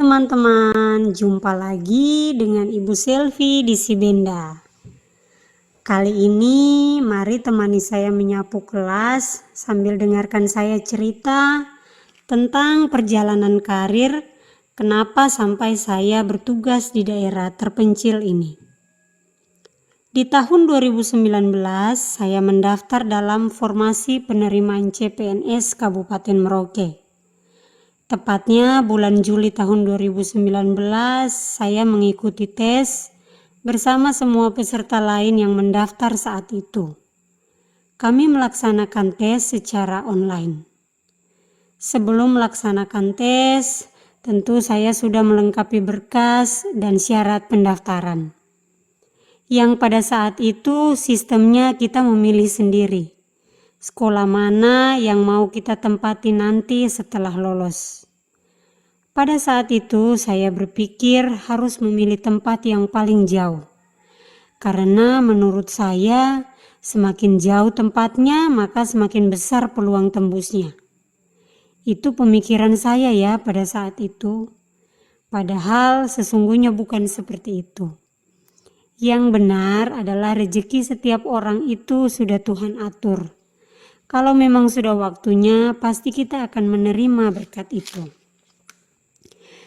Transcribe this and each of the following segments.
Teman-teman, jumpa lagi dengan Ibu Selvi di Sibenda. Kali ini mari temani saya menyapu kelas sambil dengarkan saya cerita tentang perjalanan karir, kenapa sampai saya bertugas di daerah terpencil ini. Di tahun 2019 saya mendaftar dalam formasi penerimaan CPNS Kabupaten Merauke. Tepatnya bulan Juli tahun 2019 saya mengikuti tes bersama semua peserta lain yang mendaftar saat itu. Kami melaksanakan tes secara online. Sebelum melaksanakan tes, tentu saya sudah melengkapi berkas dan syarat pendaftaran. Yang pada saat itu sistemnya kita memilih sendiri. Sekolah mana yang mau kita tempati nanti setelah lolos. Pada saat itu saya berpikir harus memilih tempat yang paling jauh. Karena menurut saya semakin jauh tempatnya maka semakin besar peluang tembusnya. Itu pemikiran saya ya pada saat itu. Padahal sesungguhnya bukan seperti itu. Yang benar adalah rezeki setiap orang itu sudah Tuhan atur. Kalau memang sudah waktunya, pasti kita akan menerima berkat itu.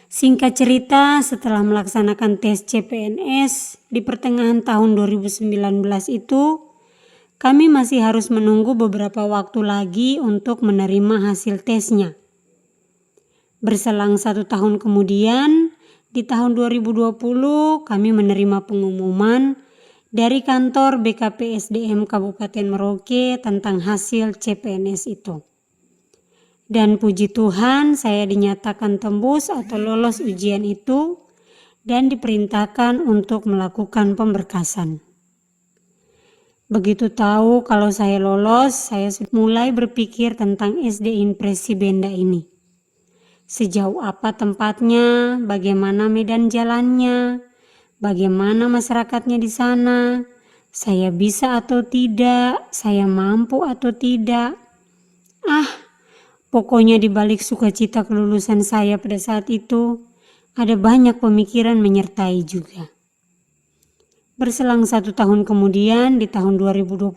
Singkat cerita, setelah melaksanakan tes CPNS di pertengahan tahun 2019 itu, kami masih harus menunggu beberapa waktu lagi untuk menerima hasil tesnya. Berselang 1 tahun kemudian, di tahun 2020 kami menerima pengumuman dari kantor BKPSDM Kabupaten Merauke tentang hasil CPNS itu. Dan puji Tuhan saya dinyatakan tembus atau lolos ujian itu dan diperintahkan untuk melakukan pemberkasan. Begitu tahu kalau saya lolos, saya mulai berpikir tentang SD Impres Sibenda ini. Sejauh apa tempatnya, bagaimana medan jalannya, bagaimana masyarakatnya di sana, saya bisa atau tidak, saya mampu atau tidak. Pokoknya di balik sukacita kelulusan saya pada saat itu, ada banyak pemikiran menyertai juga. Berselang 1 tahun kemudian, di tahun 2021,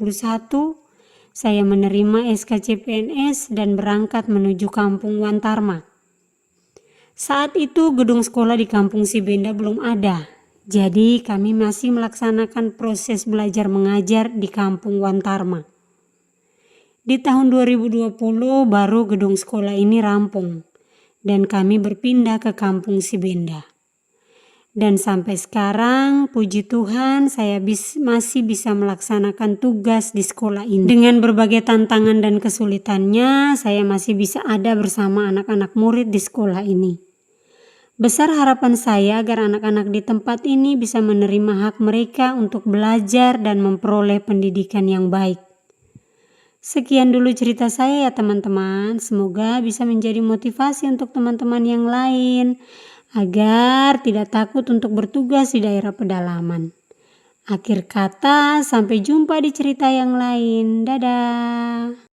saya menerima SK CPNS dan berangkat menuju Kampung Wantarma. Saat itu gedung sekolah di Kampung Sibenda belum ada. Jadi kami masih melaksanakan proses belajar mengajar di Kampung Wantarma. Di tahun 2020 baru gedung sekolah ini rampung dan kami berpindah ke Kampung Sibenda. Dan sampai sekarang puji Tuhan saya masih bisa melaksanakan tugas di sekolah ini. Dengan berbagai tantangan dan kesulitannya saya masih bisa ada bersama anak-anak murid di sekolah ini. Besar harapan saya agar anak-anak di tempat ini bisa menerima hak mereka untuk belajar dan memperoleh pendidikan yang baik. Sekian dulu cerita saya ya teman-teman. Semoga bisa menjadi motivasi untuk teman-teman yang lain agar tidak takut untuk bertugas di daerah pedalaman. Akhir kata, sampai jumpa di cerita yang lain. Dadah.